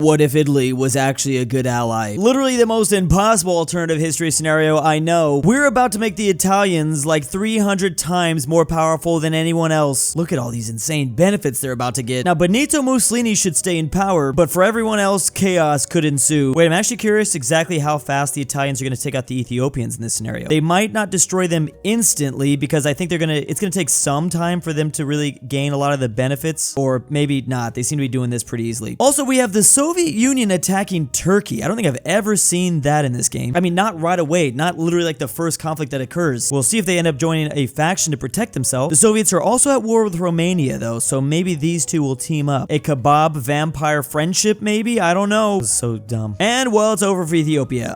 What if Italy was actually a good ally? Literally the most impossible alternative history scenario I know. We're about to make the Italians like 300 times more powerful than anyone else. Look at all these insane benefits they're about to get. Now, Benito Mussolini should stay in power, but for everyone else, chaos could ensue. Wait, I'm actually curious exactly how fast the Italians are going to take out the Ethiopians in this scenario. They might not destroy them instantly because I think it's going to take some time for them to really gain a lot of the benefits, or maybe not. They seem to be doing this pretty easily. Also, we have the Soviet Union attacking Turkey. I don't think I've ever seen that in this game. I mean, not right away, not literally like the first conflict that occurs. We'll see if they end up joining a faction to protect themselves. The Soviets are also at war with Romania though, so maybe these two will team up. A kebab vampire friendship maybe? I don't know. So dumb. And well, it's over for Ethiopia.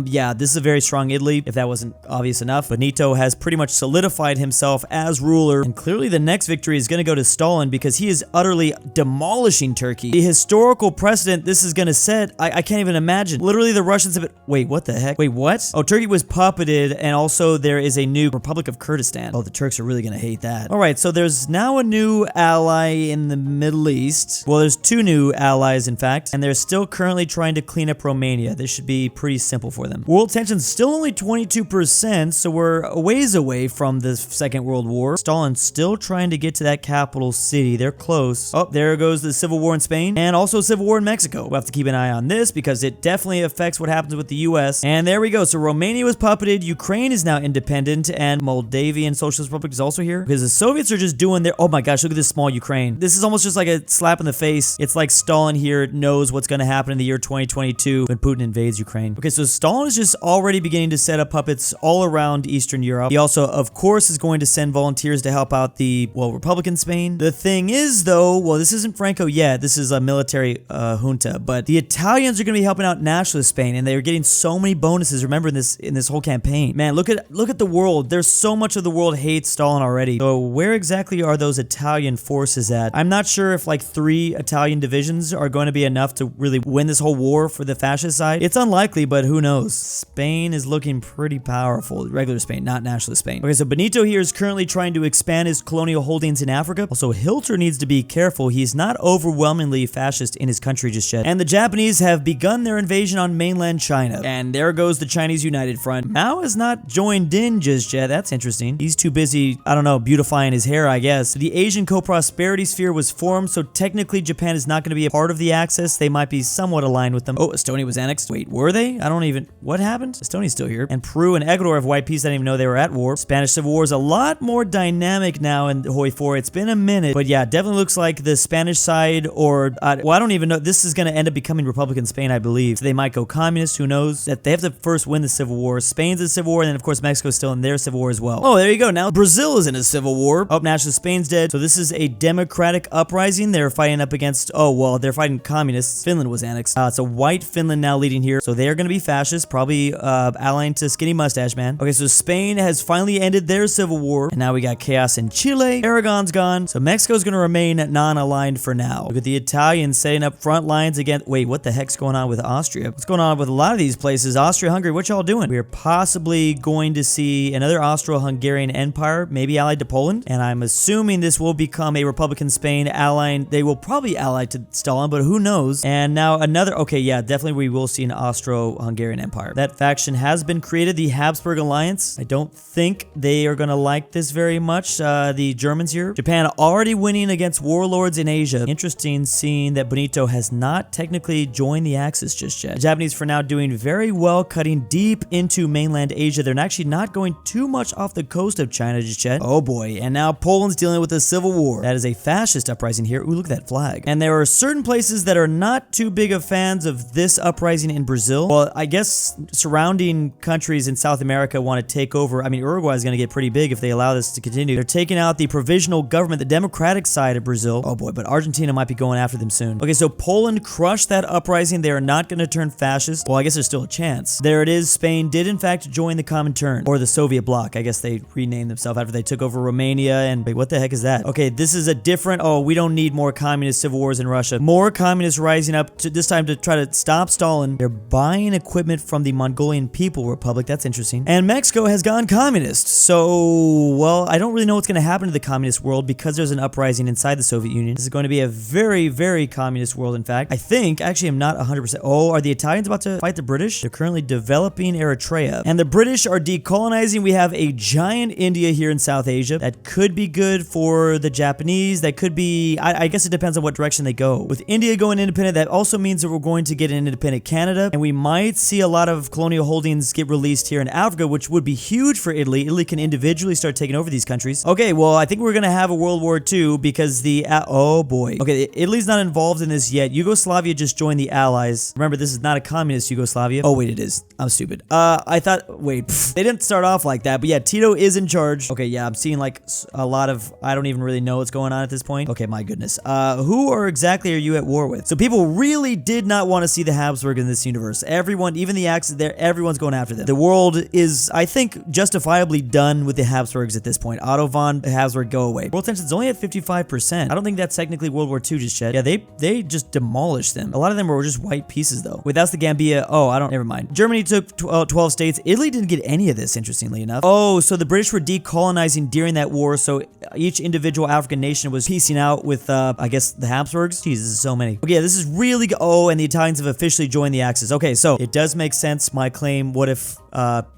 Yeah, this is a very strong Italy, if that wasn't obvious enough. Benito has pretty much solidified himself as ruler, and clearly the next victory is going to go to Stalin because he is utterly demolishing Turkey. The historical precedent this is going to set, I can't even imagine. Literally the Russians have wait, what the heck? Wait, what? Oh, Turkey was puppeted, and also there is a new Republic of Kurdistan. Oh, the Turks are really going to hate that. All right, so there's now a new ally in the Middle East. Well, there's two new allies, in fact, and they're still currently trying to clean up Romania. This should be pretty simple for them. World tension's still only 22%, so we're a ways away from the Second World War. Stalin's still trying to get to that capital city. They're close. Oh, there goes the Civil War in Spain, and also Civil War in Mexico. We'll have to keep an eye on this because it definitely affects what happens with the US. And there we go. So Romania was puppeted, Ukraine is now independent, and Moldavian Socialist Republic is also here because the Soviets are just doing their— oh my gosh, look at this small Ukraine. This is almost just like a slap in the face. It's like Stalin here knows what's going to happen in the year 2022 when Putin invades Ukraine. Okay, so Stalin is just already beginning to set up puppets all around Eastern Europe. He also, of course, is going to send volunteers to help out the, well, Republican Spain. The thing is, though, well, this isn't Franco yet. This is a military junta, but the Italians are going to be helping out nationalist Spain, and they are getting so many bonuses. Remember in this whole campaign, man, look at the world. There's so much of the world hates Stalin already. So where exactly are those Italian forces at? I'm not sure if like 3 Italian divisions are going to be enough to really win this whole war for the fascist side. It's unlikely, but who knows? Spain is looking pretty powerful. Regular Spain, not nationalist Spain. Okay, so Benito here is currently trying to expand his colonial holdings in Africa. Also, Hitler needs to be careful. He's not overwhelmingly fascist in his country just yet. And the Japanese have begun their invasion on mainland China. And there goes the Chinese United Front. Mao has not joined in just yet. That's interesting. He's too busy, I don't know, beautifying his hair, I guess. The Asian Co-Prosperity Sphere was formed, so technically Japan is not going to be a part of the Axis. They might be somewhat aligned with them. Oh, Estonia was annexed. Wait, were they? I don't even— what happened? Estonia's still here. And Peru and Ecuador have white peace. I didn't even know they were at war. Spanish Civil War is a lot more dynamic now in HOI4. It's been a minute, but yeah, definitely looks like the Spanish side, or well, I don't even know. This is going to end up becoming Republican Spain, I believe. So they might go communist. Who knows? That they have to first win the Civil War. Spain's in a Civil War, and then of course Mexico's still in their Civil War as well. Oh, there you go. Now Brazil is in a Civil War. Oh, nationalist Spain's dead. So this is a democratic uprising. They're fighting up against— oh, well, they're fighting communists. Finland was annexed. It's a white Finland now leading here. So they're going to be fascist, probably allying to Skinny Mustache Man. Okay, so Spain has finally ended their Civil War, and now we got chaos in Chile. Aragon's gone. So Mexico's going to remain non-aligned for now. Look at the Italians setting up front lines against— wait, what the heck's going on with Austria? What's going on with a lot of these places? Austria, Hungary, what y'all doing? We're possibly going to see another Austro-Hungarian empire, maybe allied to Poland, and I'm assuming this will become a Republican Spain allying— they will probably ally to Stalin, but who knows? And now another— okay, yeah, definitely we will see an Austro-Hungarian empire. That faction has been created, the Habsburg Alliance. I don't think they are going to like this very much, the Germans here. Japan already winning against warlords in Asia. Interesting seeing that Benito has not technically joined the Axis just yet. The Japanese for now doing very well, cutting deep into mainland Asia. They're actually not going too much off the coast of China just yet. Oh boy, and now Poland's dealing with a civil war. That is a fascist uprising here. Ooh, look at that flag. And there are certain places that are not too big of fans of this uprising in Brazil. Well, I guess surrounding countries in South America want to take over. I mean, Uruguay is going to get pretty big if they allow this to continue. They're taking out the provisional government, the democratic side of Brazil. Oh boy, but Argentina might be going after them soon. Okay, so Poland crushed that uprising. They are not going to turn fascist. Well, I guess there's still a chance. There it is. Spain did in fact join the Comintern, or the Soviet bloc. I guess they renamed themselves after they took over Romania. And wait, what the heck is that? Okay, this is a different— oh, we don't need more communist civil wars in Russia. More communists rising up to this time to try to stop Stalin. They're buying equipment from the Mongolian People Republic. That's interesting. And Mexico has gone communist. So, well, I don't really know what's going to happen to the communist world because there's an uprising inside the Soviet Union. This is going to be a very, very communist world, in fact. fact. I think, actually I'm not 100%. Oh, are the Italians about to fight the British? They're currently developing Eritrea. And the British are decolonizing. We have a giant India here in South Asia. That could be good for the Japanese. That could be, I guess it depends on what direction they go. With India going independent, that also means that we're going to get an independent Canada. And we might see a lot of colonial holdings get released here in Africa, which would be huge for Italy. Italy can individually start taking over these countries. Okay, well, I think we're going to have a World War II because the, oh boy. Okay, Italy's not involved in this yet. Yugoslavia just joined the Allies. Remember, this is not a communist Yugoslavia. Oh, wait, it is. I'm stupid. I thought, wait, they didn't start off like that, but yeah, Tito is in charge. Okay, yeah, I'm seeing like a lot of, I don't even really know what's going on at this point. Okay, my goodness. Who exactly are you at war with? So people really did not want to see the Habsburg in this universe. Everyone, even the Axis there, everyone's going after them. The world is, I think, justifiably done with the Habsburgs at this point. Otto von Habsburg, go away. World tension's only at 55%. I don't think that's technically World War II just yet. Yeah, they just demolished them. A lot of them were just white pieces though. Wait, that's the Gambia. Oh, never mind. Germany took 12 states. Italy didn't get any of this, interestingly enough. Oh, so the British were decolonizing during that war, so each individual African nation was piecing out with, I guess, the Habsburgs. Jeez, this is so many. Okay, yeah, this is really good. Oh, and the Italians have officially joined the Axis. Okay, so it does make sense, my claim. What if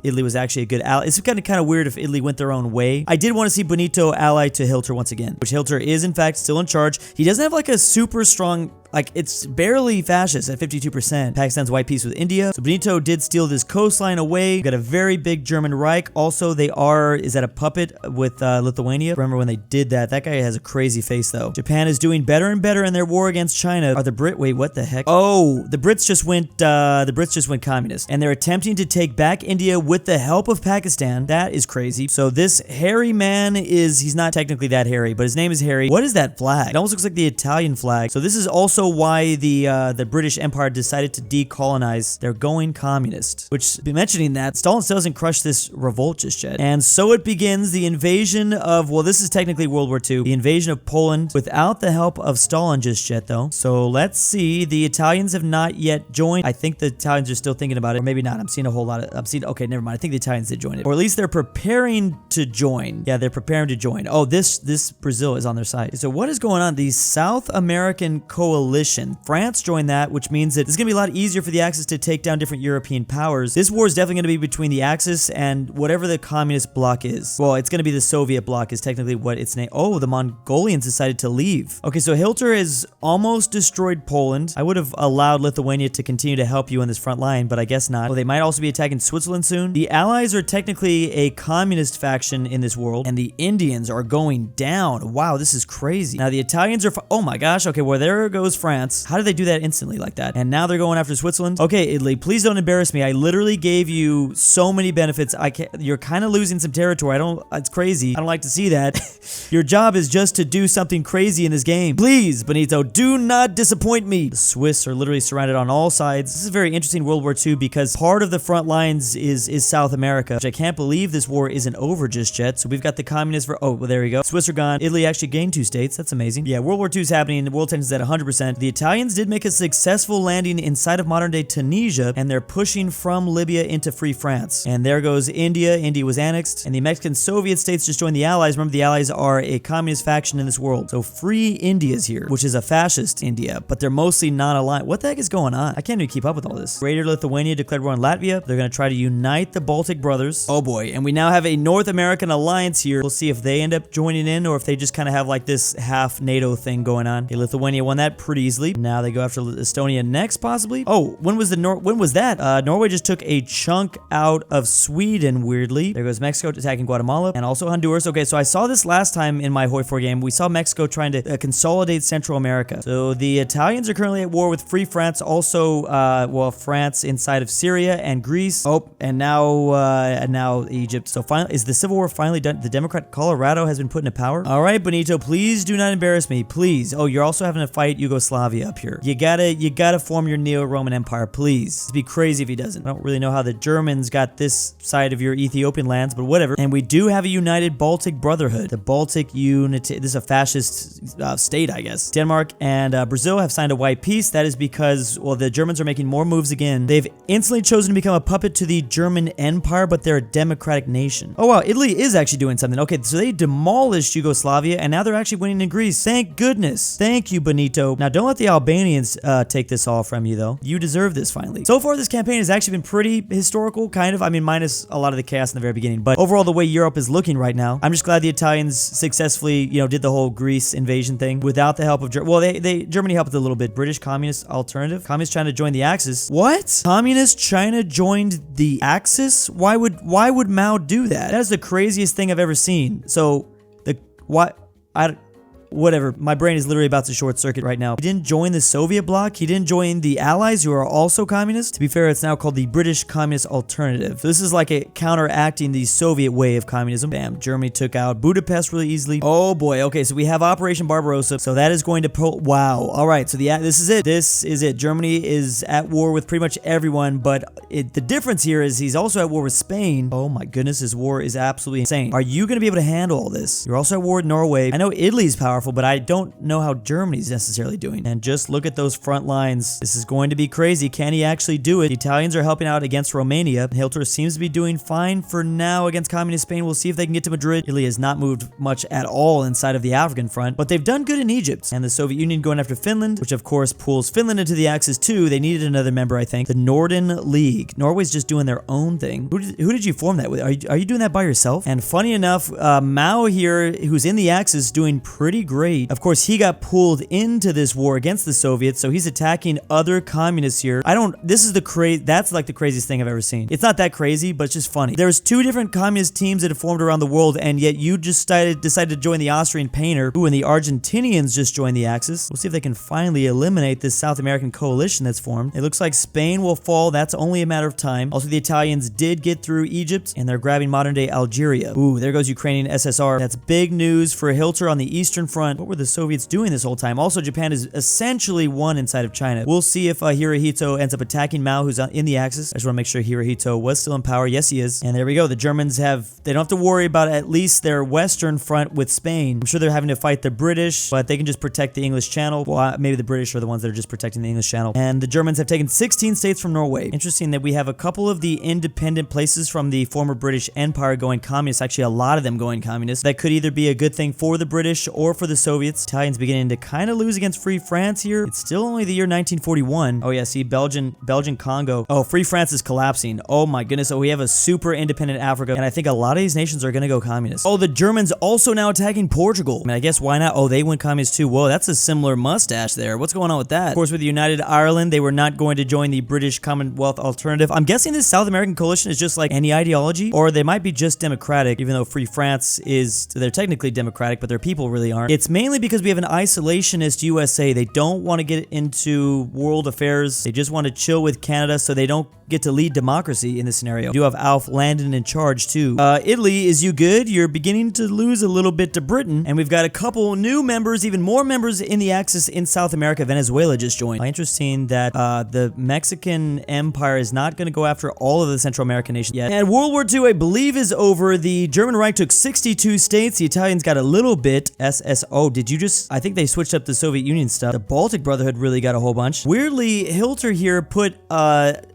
Italy was actually a good ally? It's kind of weird if Italy went their own way. I did want to see Benito allied to Hitler once again, which Hitler is, in fact, still in charge. He doesn't have like a super strong, like, it's barely fascist at 52%. Pakistan's white peace with India. So Benito did steal this coastline away. Got a very big German Reich. Also, is that a puppet with Lithuania? Remember when they did that? That guy has a crazy face though. Japan is doing better and better in their war against China. Are the wait, what the heck? Oh, the Brits just went communist. And they're attempting to take back India with the help of Pakistan. That is crazy. So this hairy man he's not technically that hairy, but his name is Harry. What is that flag? It almost looks like the Italian flag. So this is also why the British Empire decided to decolonize. They're going communist. Which, mentioning that, Stalin still hasn't crushed this revolt just yet. And so it begins the invasion of, well, this is technically World War II, the invasion of Poland without the help of Stalin just yet though. So let's see. The Italians have not yet joined. I think the Italians are still thinking about it, or maybe not. I'm seeing a whole lot of, okay, never mind. I think the Italians did join it, or at least they're preparing to join. Yeah, they're preparing to join. Oh, this Brazil is on their side. So what is going on? The South American Coalition. France joined that, which means that it's going to be a lot easier for the Axis to take down different European powers. This war is definitely going to be between the Axis and whatever the communist bloc is. Well, it's going to be the Soviet bloc is technically what its name. Oh, the Mongolians decided to leave. Okay, so Hitler has almost destroyed Poland. I would have allowed Lithuania to continue to help you in this front line, but I guess not. Well, they might also be attacking Switzerland soon. The Allies are technically a communist faction in this world, and the Indians are going down. Wow, this is crazy. Now the Italians are, oh my gosh, okay, well there goes France. How did they do that instantly like that? And now they're going after Switzerland. Okay, Italy, please don't embarrass me. I literally gave you so many benefits. You're kind of losing some territory. It's crazy. I don't like to see that. Your job is just to do something crazy in this game. Please, Benito, do not disappoint me. The Swiss are literally surrounded on all sides. This is very interesting World War II because part of the front lines is South America, which I can't believe this war isn't over just yet. So we've got the communists oh, well, there we go. Swiss are gone. Italy actually gained 2 states. That's amazing. Yeah, World War II is happening. The world tension's at 100%. The Italians did make a successful landing inside of modern day Tunisia, and they're pushing from Libya into Free France. And there goes India. India was annexed, and the Mexican Soviet states just joined the Allies. Remember, the Allies are a communist faction in this world. So Free India's here, which is a fascist India, but they're mostly not aligned. What the heck is going on? I can't even keep up with all this. Greater Lithuania declared war on Latvia. They're going to try to unite the Baltic brothers. Oh boy, and we now have a North American alliance here. We'll see if they end up joining in or if they just kind of have like this half NATO thing going on. Okay, Lithuania won that pretty easily. Now they go after Estonia next, possibly. Oh, when was that? Norway just took a chunk out of Sweden, weirdly. There goes Mexico attacking Guatemala and also Honduras. Okay, so I saw this last time in my HOI4 game. We saw Mexico trying to consolidate Central America. So the Italians are currently at war with Free France, also, well, France inside of Syria and Greece. Oh, and now Egypt. So finally, is the Civil War finally done? The Democrat Colorado has been put into power. All right, Benito, please do not embarrass me, please. Oh, you're also having to fight Yugoslavia up here. You gotta form your Neo-Roman Empire, please. It'd be crazy if he doesn't. I don't really know how the Germans got this side of your Ethiopian lands, but whatever. And we do have a united Baltic Brotherhood. The Baltic Unity. This is a fascist state, I guess. Denmark and Brazil have signed a white peace. That is because, well, the Germans are making more moves again. They've instantly chosen to become a puppet to the German Empire, but they're a democratic nation. Oh wow, Italy is actually doing something. Okay, so they demolished Yugoslavia, and now they're actually winning in Greece. Thank goodness. Thank you, Benito. Now, Don't let the Albanians take this all from you, though. You deserve this, finally. So far, this campaign has actually been pretty historical, kind of. I mean, minus a lot of the chaos in the very beginning. But overall, the way Europe is looking right now, I'm just glad the Italians successfully, you know, did the whole Greece invasion thing without the help of Germany. Well, Germany helped a little bit. British Communist Alternative. Communist China joined the Axis. What? Communist China joined the Axis? Why would Mao do that? That is the craziest thing I've ever seen. So, whatever. My brain is literally about to short circuit right now. He didn't join the Soviet bloc. He didn't join the Allies, who are also communist. To be fair, it's now called the British Communist Alternative. So this is like a counteracting the Soviet way of communism. Bam. Germany took out Budapest really easily. Oh boy. Okay, so we have Operation Barbarossa. So that is going to pull. Wow. All right. So this is it. This is it. Germany is at war with pretty much everyone, but the difference here is he's also at war with Spain. Oh my goodness, this war is absolutely insane. Are you going to be able to handle all this? You're also at war with Norway. I know Italy's powerful, but I don't know how Germany's necessarily doing. And just look at those front lines. This is going to be crazy. Can he actually do it? The Italians are helping out against Romania. Hitler seems to be doing fine for now against communist Spain. We'll see if they can get to Madrid. Italy has not moved much at all inside of the African front, but they've done good in Egypt. And the Soviet Union going after Finland, which of course pulls Finland into the Axis too. They needed another member, I think. The Norden League. Norway's just doing their own thing. Who did you form that with? Are you doing that by yourself? And funny enough, Mao here, who's in the Axis, doing pretty great. Of course, he got pulled into this war against the Soviets, so he's attacking other communists here. That's like the craziest thing I've ever seen. It's not that crazy, but it's just funny. There's two different communist teams that have formed around the world, and yet you just decided to join the Austrian painter. Ooh, and the Argentinians just joined the Axis. We'll see if they can finally eliminate this South American coalition that's formed. It looks like Spain will fall. That's only a matter of time. Also, the Italians did get through Egypt, and they're grabbing modern-day Algeria. Ooh, there goes Ukrainian SSR. That's big news for Hitler on the Eastern Front. What were the Soviets doing this whole time? Also, Japan is essentially won inside of China. We'll see if Hirohito ends up attacking Mao, who's in the Axis. I just want to make sure Hirohito was still in power. Yes, he is. And there we go. The Germans they don't have to worry about at least their Western front with Spain. I'm sure they're having to fight the British, but they can just protect the English Channel. Well, maybe the British are the ones that are just protecting the English Channel. And the Germans have taken 16 states from Norway. Interesting that we have a couple of the independent places from the former British Empire going communist. Actually, a lot of them going communist. That could either be a good thing for the British or for the Soviets. Italians beginning to kind of lose against Free France here. It's still only the year 1941. Oh yeah, see, Belgian Congo. Oh, Free France is collapsing. Oh my goodness. Oh, we have a super independent Africa, and I think a lot of these nations are gonna go communist. Oh, the Germans also now attacking Portugal. I mean, I guess why not? Oh, they went communist too. Whoa, that's a similar mustache there. What's going on with that? Of course, with United Ireland, they were not going to join the British Commonwealth Alternative. I'm guessing this South American coalition is just like any ideology, or they might be just democratic, even though Free France they're technically democratic, but their people really aren't. It's mainly because we have an isolationist USA. They don't want to get into world affairs. They just want to chill with Canada so they don't get to lead democracy in this scenario. You have Alf Landon in charge too. Italy, is you good? You're beginning to lose a little bit to Britain, and we've got a couple new members, even more members in the Axis in South America. Venezuela just joined. Interesting that the Mexican Empire is not going to go after all of the Central American nations yet. And World War II, I believe, is over. The German Reich took 62 states. The Italians got a little bit. SSO. Did you just... I think they switched up the Soviet Union stuff. The Baltic Brotherhood really got a whole bunch. Weirdly, Hitler here put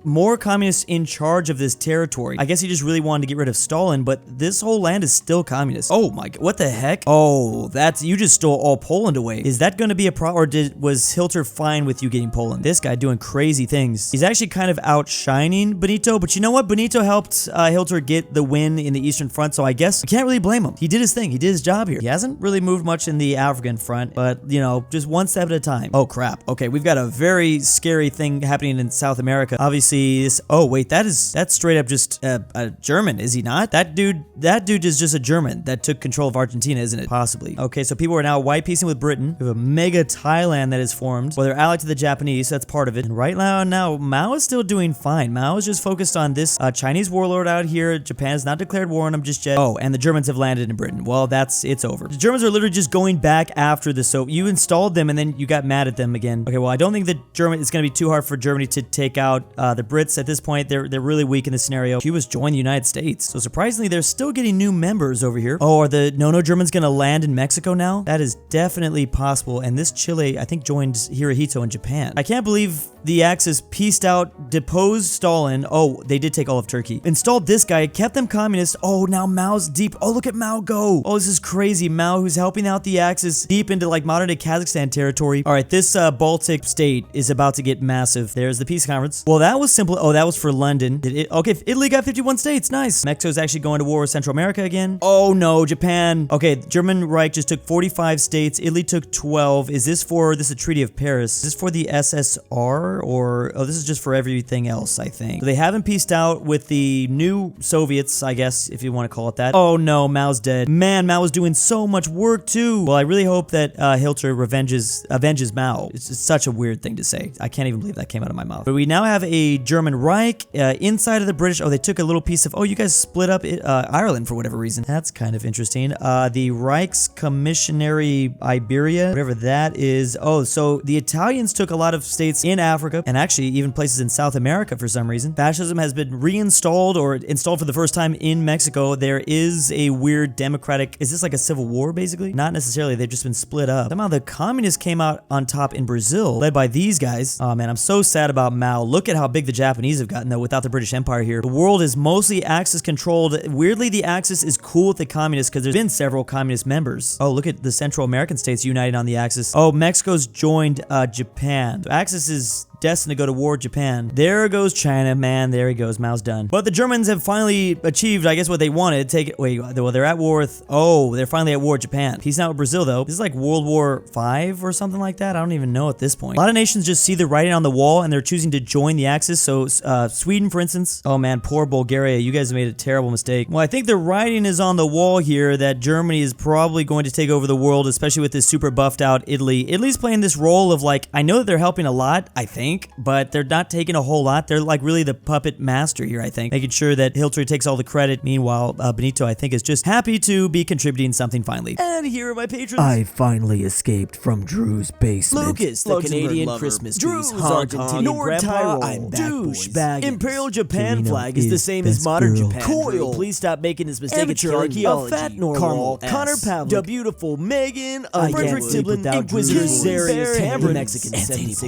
more communists in charge of this territory. I guess he just really wanted to get rid of Stalin, but this whole land is still communist. Oh my god, what the heck? Oh, you just stole all Poland away. Is that going to be a problem, or was Hitler fine with you getting Poland? This guy doing crazy things. He's actually kind of outshining Benito, but you know what? Benito helped Hitler get the win in the Eastern Front, so I guess we can't really blame him. He did his thing. He did his job here. He hasn't really moved much in the African front, but, you know, just one step at a time. Oh, crap. Okay, we've got a very scary thing happening in South America. Obviously, this... Oh, wait, that's straight up just a German, is he not? That dude is just a German that took control of Argentina, isn't it? Possibly. Okay, so people are now white piecing with Britain. We have a mega Thailand that is formed. Well, they're allied to the Japanese, so that's part of it. And right now, Mao is still doing fine. Mao is just focused on this Chinese warlord out here. Japan has not declared war on him just yet. Oh, and the Germans have landed in Britain. Well, it's over. The Germans are literally just going back after the Soviet. You installed them and then you got mad at them again. Okay, well, I don't think that it's going to be too hard for Germany to take out the Brits at this point. They're really weak in this scenario. Cubas joined the United States. So surprisingly, they're still getting new members over here. Oh, are the No Germans going to land in Mexico now? That is definitely possible. And this Chile, I think, joined Hirohito in Japan. I can't believe the Axis pieced out, deposed Stalin. Oh, they did take all of Turkey. Installed this guy, kept them communist. Oh, now Mao's deep. Oh, look at Mao go. Oh, this is crazy. Mao, who's helping out the the Axis deep into like modern day Kazakhstan territory. All right, this Baltic state is about to get massive. There's the peace conference. Well, that was simple. Oh, that was for London. Okay, Italy got 51 states. Nice. Mexico's actually going to war with Central America again. Oh no, Japan. Okay, German Reich just took 45 states. Italy took 12. Is this is a Treaty of Paris? Is this for the SSR or this is just for everything else, I think. So they haven't pieced out with the new Soviets, I guess, if you want to call it that. Oh no, Mao's dead. Man, Mao was doing so much work too. Well, I really hope that Hitler avenges Mao. It's such a weird thing to say. I can't even believe that came out of my mouth. But we now have a German Reich inside of the British. Oh, they took a little piece of, you guys split up Ireland for whatever reason. That's kind of interesting. The Reichskommissionary Iberia, whatever that is. Oh, so the Italians took a lot of states in Africa and actually even places in South America for some reason. Fascism has been reinstalled or installed for the first time in Mexico. There is a weird democratic, is this like a civil war basically? Not necessarily, they've just been split up. Somehow the communists came out on top in Brazil, led by these guys. Oh man, I'm so sad about Mao. Look at how big the Japanese have gotten though without the British Empire here. The world is mostly Axis controlled. Weirdly, the Axis is cool with the communists because there's been several communist members. Oh, look at the Central American states united on the Axis. Oh, Mexico's joined Japan. So Axis is destined to go to war with Japan. There goes China, man. There he goes. Mao's done. But the Germans have finally achieved, I guess, what they wanted. Well, they're at war with, they're finally at war with Japan. Peace out with Brazil, though. This is like World War V or something like that. I don't even know at this point. A lot of nations just see the writing on the wall and they're choosing to join the Axis. So, Sweden, for instance. Oh, man, poor Bulgaria. You guys made a terrible mistake. Well, I think the writing is on the wall here that Germany is probably going to take over the world, especially with this super buffed out Italy. Italy's playing this role of like, I know that they're helping a lot, I think, but they're not taking a whole lot. They're like really the puppet master here, I think, making sure that Hitler takes all the credit. Meanwhile, Benito, I think, is just happy to be contributing something finally. And here are my patrons. I finally escaped from Drew's basement. Lucas, the Canadian Christmas trees. Drew's Argentinian Nord grandpa, Tyrol. I'm back, Douchebaggins. Imperial Japan Torino flag is the is same as best modern girl. Japan. Coil. Drew, please stop making this mistake of Amateur killing archaeology. a fat normal. Carmel S. Connor Pavlik. The beautiful Megan. I Frederick can't sleep Tiblin. without Inquisitor Drew. Zarius. Baron Cameron. Mexican Anthony 76.